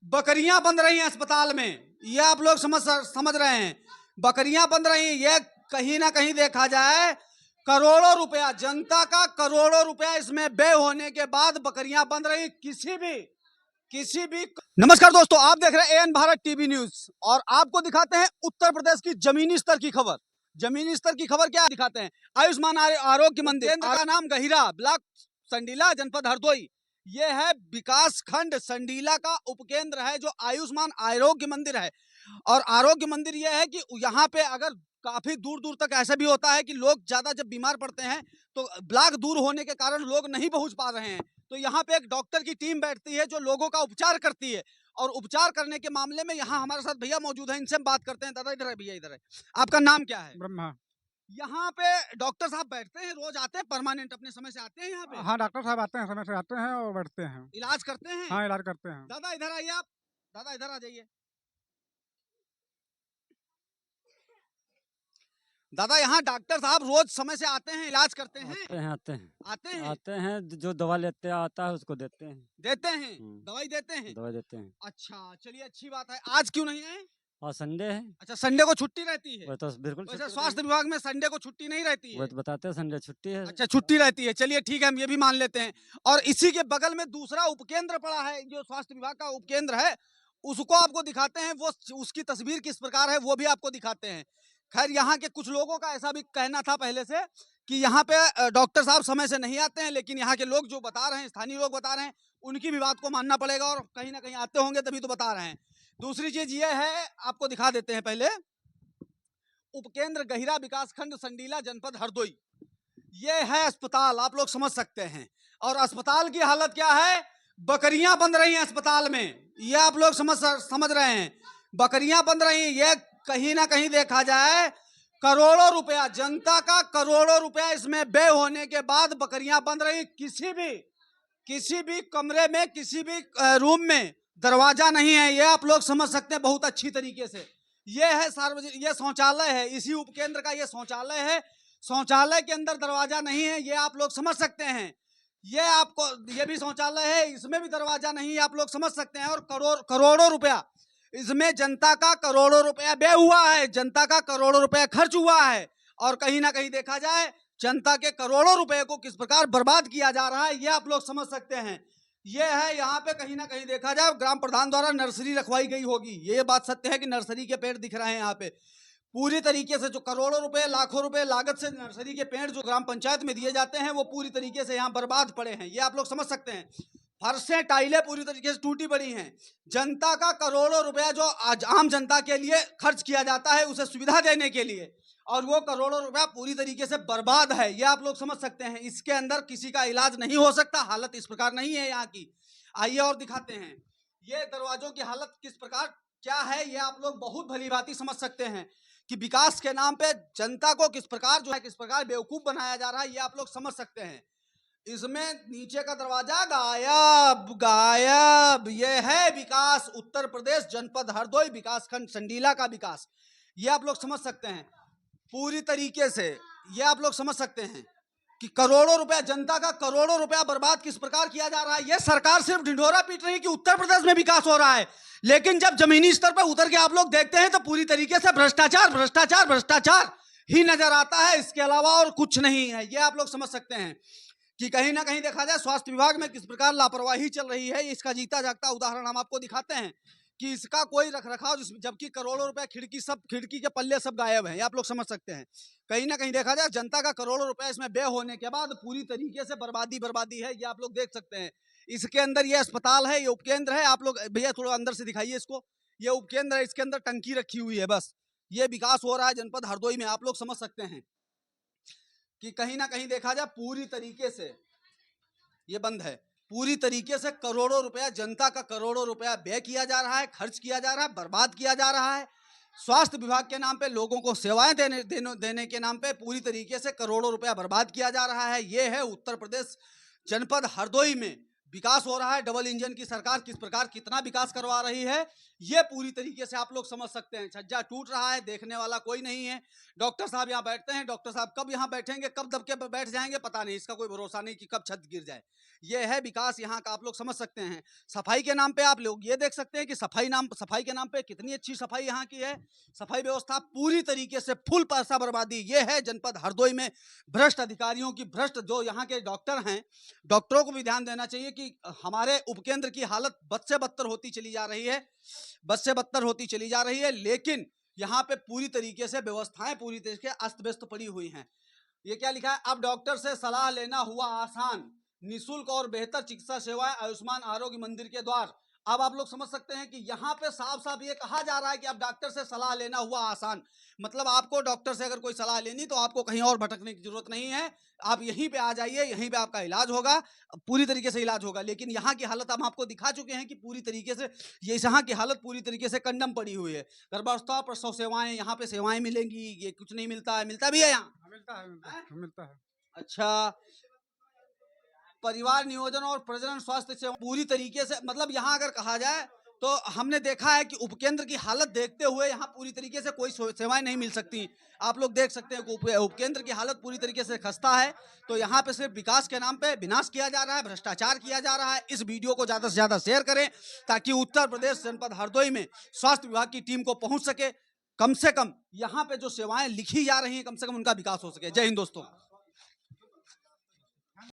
बकरियां बंध रही हैं अस्पताल में, ये आप लोग समझ रहे हैं। बकरियां बंध रही हैं, ये कहीं ना कहीं देखा जाए करोड़ों रुपया, जनता का करोड़ों रुपया इसमें व्यय होने के बाद बकरियां बंध रही किसी भी। नमस्कार दोस्तों, आप देख रहे हैं एएन भारत टीवी न्यूज और आपको दिखाते हैं उत्तर प्रदेश की जमीनी स्तर की खबर। जमीनी स्तर की खबर क्या दिखाते हैं? आयुष्मान आरोग्य मंदिर, केंद्र का नाम गहिरा, ब्लॉक संडीला, जनपद हरदोई। ये है विकास खंड संडीला का उपकेंद्र है जो आयुष्मान आरोग्य मंदिर है। और आरोग्य मंदिर यह है कि यहाँ पे अगर काफी दूर दूर तक ऐसा भी होता है कि लोग ज्यादा जब बीमार पड़ते हैं तो ब्लॉक दूर होने के कारण लोग नहीं पहुंच पा रहे हैं, तो यहाँ पे एक डॉक्टर की टीम बैठती है जो लोगों का उपचार करती है। और उपचार करने के मामले में यहाँ हमारे साथ भैया मौजूद हैं, इनसे हम बात करते हैं। दादा इधर है, भैया इधर है। आपका नाम क्या है? ब्रह्मा। यहाँ पे डॉक्टर साहब बैठते हैं, रोज आते हैं, परमानेंट अपने समय से आते हैं यहाँ पे? हाँ, डॉक्टर साहब आते हैं, समय से आते हैं और बैठते हैं। इलाज करते हैं? हाँ, इलाज करते हैं। दादा इधर आइए आप, दादा इधर आ जाइए। दादा यहाँ डॉक्टर साहब रोज समय से आते हैं, इलाज करते हैं? आते हैं जो दवा लेते आता है उसको देते हैं। देते हैं, दवाई देते हैं। दवाई देते हैं। अच्छा चलिए, अच्छी बात है। आज क्यों नहीं आए? और संडे है। अच्छा, संडे को छुट्टी रहती है? वो तो बिल्कुल वैसे स्वास्थ्य विभाग में संडे को छुट्टी नहीं रहती है? वो तो बताते हैं संडे छुट्टी है। अच्छा, छुट्टी रहती है, चलिए ठीक है, हम ये भी मान लेते हैं। और इसी के बगल में दूसरा उपकेंद्र पड़ा है, जो स्वास्थ्य विभाग का उपकेंद्र है, उसको आपको दिखाते हैं। वो उसकी तस्वीर किस प्रकार है वो भी आपको दिखाते हैं। खैर, यहाँ के कुछ लोगों का ऐसा भी कहना था पहले से कि यहाँ पे डॉक्टर साहब समय से नहीं आते हैं, लेकिन यहाँ के लोग जो बता रहे हैं, स्थानीय लोग बता रहे हैं, उनकी भी बात को मानना पड़ेगा और कहीं ना कहीं आते होंगे तभी तो बता रहे हैं। दूसरी चीज ये है, आपको दिखा देते हैं पहले, उपकेंद्र गहिरा, विकास खंड संडीला, जनपद हरदोई। ये है अस्पताल, आप लोग समझ सकते हैं। और अस्पताल की हालत क्या है? बकरियां बंध रही हैं अस्पताल में, ये आप लोग समझ रहे हैं। बकरियां बंध रही हैं, ये कहीं ना कहीं देखा जाए करोड़ों रुपया, जनता का करोड़ों रुपया इसमें व्यय होने के बाद बकरियां बंध रही। किसी भी कमरे में, किसी भी रूम में दरवाजा नहीं है, ये आप लोग समझ सकते हैं बहुत अच्छी तरीके से। ये है सार्वजनिक, ये शौचालय है, इसी उपकेंद्र का ये शौचालय है। शौचालय के अंदर दरवाजा नहीं है, ये आप लोग समझ सकते हैं। ये भी शौचालय है, इसमें भी दरवाजा नहीं है, आप लोग समझ सकते हैं। और करोड़ों रुपया इसमें, जनता का करोड़ों रुपया व्यय हुआ है, जनता का करोड़ों रुपया खर्च हुआ है। और कहीं ना कहीं देखा जाए जनता के करोड़ों रुपए को किस प्रकार बर्बाद किया जा रहा है, ये आप लोग समझ सकते हैं। ये है यहाँ पे कहीं ना कहीं देखा जाए ग्राम प्रधान द्वारा नर्सरी रखवाई गई होगी, ये बात सत्य है कि नर्सरी के पेड़ दिख रहे हैं यहाँ पे। पूरी तरीके से जो करोड़ों रुपए, लाखों रुपए लागत से नर्सरी के पेड़ जो ग्राम पंचायत में दिए जाते हैं, वो पूरी तरीके से यहाँ बर्बाद पड़े हैं, ये आप लोग समझ सकते हैं। फर्शें, टाइलें पूरी तरीके से टूटी पड़ी हैं। जनता का करोड़ों रुपया जो आज आम जनता के लिए खर्च किया जाता है उसे सुविधा देने के लिए, और वो करोड़ों रुपया पूरी तरीके से बर्बाद है, ये आप लोग समझ सकते हैं। इसके अंदर किसी का इलाज नहीं हो सकता, हालत इस प्रकार नहीं है यहाँ की। आइए और दिखाते हैं ये दरवाजों की हालत किस प्रकार क्या है, ये आप लोग बहुत भली भांति समझ सकते हैं कि विकास के नाम पे जनता को किस प्रकार जो है, किस प्रकार बेवकूफ बनाया जा रहा है, ये आप लोग समझ सकते हैं। इसमें नीचे का दरवाजा गायब। ये है विकास उत्तर प्रदेश जनपद हरदोई, विकास खंड संडीला का विकास, ये आप लोग समझ सकते हैं पूरी तरीके से। ये आप लोग समझ सकते हैं कि करोड़ों रुपया, जनता का करोड़ों रुपया बर्बाद किस प्रकार किया जा रहा है। ये सरकार सिर्फ ढिंढोरा पीट रही है कि उत्तर प्रदेश में विकास हो रहा है, लेकिन जब जमीनी स्तर पर उतर के आप लोग देखते हैं तो पूरी तरीके से भ्रष्टाचार भ्रष्टाचार भ्रष्टाचार ही नजर आता है, इसके अलावा और कुछ नहीं है। ये आप लोग समझ सकते हैं कि कहीं ना कहीं देखा जाए स्वास्थ्य विभाग में किस प्रकार लापरवाही चल रही है। इसका जीता जागता उदाहरण हम आपको दिखाते हैं कि इसका कोई रखरखाव, जबकि करोड़ों रुपए, खिड़की के पल्ले सब गायब हैं, आप लोग समझ सकते हैं। कहीं ना कहीं देखा जाए जनता का करोड़ों रुपए इसमें व्यय होने के बाद पूरी तरीके से बर्बादी है, ये आप लोग देख सकते हैं। इसके अंदर ये अस्पताल है, ये उपकेंद्र है। आप लोग भैया थोड़ा अंदर से दिखाइए इसको, ये उपकेंद्र है, इसके अंदर टंकी रखी हुई है, बस ये विकास हो रहा है जनपद हरदोई में, आप लोग समझ सकते हैं कि कहीं ना कहीं देखा जाए पूरी तरीके से ये बंद है। पूरी तरीके से करोड़ों रुपया, जनता का करोड़ों रुपया व्यय किया जा रहा है, खर्च किया जा रहा है, बर्बाद किया जा रहा है। स्वास्थ्य विभाग के नाम पे, लोगों को सेवाएं देने के नाम पे पूरी तरीके से करोड़ों रुपया बर्बाद किया जा रहा है। ये है उत्तर प्रदेश जनपद हरदोई में विकास हो रहा है। डबल इंजन की सरकार किस प्रकार कितना विकास करवा रही है, ये पूरी तरीके से आप लोग समझ सकते हैं। छज्जा टूट रहा है, देखने वाला कोई नहीं है। डॉक्टर साहब यहाँ बैठते हैं, डॉक्टर साहब कब यहाँ बैठेंगे, कब दब के बैठ जाएंगे पता नहीं, इसका कोई भरोसा नहीं कि कब छत गिर जाए। ये है विकास यहाँ का, आप लोग समझ सकते हैं। सफाई के नाम पे आप लोग ये देख सकते हैं कि सफाई के नाम पे कितनी अच्छी सफाई यहाँ की है। सफाई व्यवस्था पूरी तरीके से फुल पैसा बर्बादी। ये है जनपद हरदोई में भ्रष्ट अधिकारियों की, भ्रष्ट जो यहाँ के डॉक्टर हैं, डॉक्टरों को भी ध्यान देना चाहिए कि हमारे उपकेंद्र की हालत बद से बदतर होती चली जा रही है, बद से बदतर होती चली जा रही है। लेकिन यहाँ पे पूरी तरीके से व्यवस्थाएं पूरी तरीके से अस्त व्यस्त पड़ी हुई हैं। ये क्या लिखा है, अब डॉक्टर से सलाह लेना हुआ आसान, निःशुल्क और बेहतर चिकित्सा सेवाएं आयुष्मान आरोग्य मंदिर के द्वार। अब आप लोग समझ सकते हैं कि यहाँ पे साफ साफ ये कहा जा रहा है कि अब डॉक्टर से सलाह लेना हुआ आसान, मतलब आपको डॉक्टर से अगर कोई सलाह लेनी तो आपको कहीं और भटकने की जरूरत नहीं है, आप यहीं पे आ जाइए, यहीं पे आपका इलाज होगा, पूरी तरीके से इलाज होगा। लेकिन यहाँ की हालत हम आपको दिखा चुके हैं कि पूरी तरीके से ये यहाँ की हालत पूरी तरीके से कंडम पड़ी हुई है। गर्भावस्था प्रसव सेवाएं, यहाँ पे सेवाएं मिलेंगी, ये कुछ नहीं मिलता है, मिलता भी है यहाँ? हाँ, मिलता है। अच्छा, परिवार नियोजन और प्रजनन स्वास्थ्य सेवा पूरी तरीके से, मतलब यहाँ अगर कहा जाए तो हमने देखा है कि उपकेंद्र की हालत देखते हुए यहाँ पूरी तरीके से कोई सेवाएं नहीं मिल सकती। आप लोग देख सकते हैं कि उपकेंद्र की हालत पूरी तरीके से खस्ता है। तो यहाँ पे सिर्फ विकास के नाम पे विनाश किया जा रहा है, भ्रष्टाचार किया जा रहा है। इस वीडियो को ज्यादा से ज्यादा शेयर करें ताकि उत्तर प्रदेश जनपद हरदोई में स्वास्थ्य विभाग की टीम को पहुंच सके, कम से कम यहाँ पे जो सेवाएं लिखी जा रही हैं कम से कम उनका विकास हो सके। जय हिंद दोस्तों।